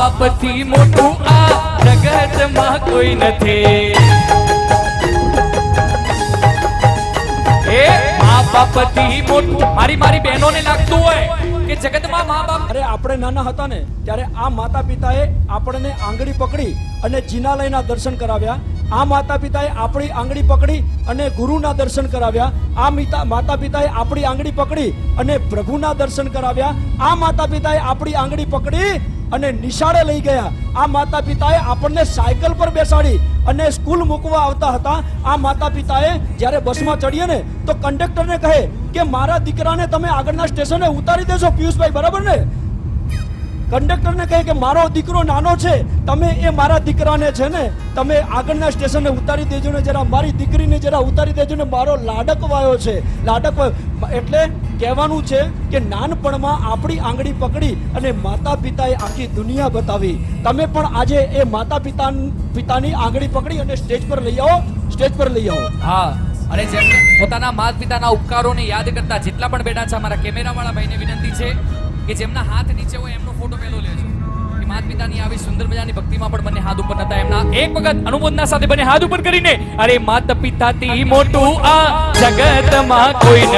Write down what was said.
બાપથી મોટું આ જગતમાં કોઈ નથી. એ મા બાપથી મોટું. મારી બહેનોને લાગતું હોય કે જગતમાં મા બાપ. અરે આપણે નાના હતા ને ત્યારે આ માતા પિતાએ આપણને આંગળી પકડી અને જીનાલયના દર્શન કરાવ્યા. આ માતા પિતાએ આપણી આંગળી પકડી અને ગુરુના દર્શન કરાવ્યા. આ માતા પિતાએ આપણી આંગળી પકડી અને પ્રભુના દર્શન કરાવ્યા. આ માતા પિતાએ આપણી આંગળી પકડી અને નિશાળે લઈ ગયા. આ માતા પિતાએ આપણને સાયકલ પર બેસાડી અને સ્કૂલ મૂકવા આવતા હતા. આ માતા પિતાએ જ્યારે બસમાં ચડીએ ને તો કંડક્ટરને કહે કે મારા દીકરાને તમે આગળના સ્ટેશને ઉતારી દેજો પિયુષભાઈ, બરાબર ને? કંડક્ટરને કહે કે મારો દીકરો નાનો છે, તમે એ મારા દીકરાને છે ને તમે આગળના સ્ટેશને ઉતારી દેજો ને, જરા મારી દીકરીને જરા ઉતારી દેજો ને, મારો લાડકવાયો છે, લાડકવાયો. એટલે કહેવાનું છે કે નાનપણમાં આપણી આંગળી પકડી અને માતા પિતાએ આખી દુનિયા બતાવી. તમે પણ આજે એ માતા પિતાની આંગળી પકડી અને સ્ટેજ પર લઈ આવો, સ્ટેજ પર લઈ આવો. હા, અને જેમ પોતાના માતા પિતાના ઉપકારોને યાદ કરતા જેટલા પણ બેઠા છે, અમારા કેમેરાવાળા ભાઈને વિનંતી છે કે જેમના હાથ નીચે હોય એમનો ફોટો પહેલો લેજો. કે માતા પિતાની આવી સુંદર મજાની ભક્તિમાં પણ બંને હાથ ઉપર નતા. એમના એક વખત અનુમોદના સાથે બંને હાથ ઉપર કરીને અરે માતા પિતાથી મોટું આ જગતમાં કોઈ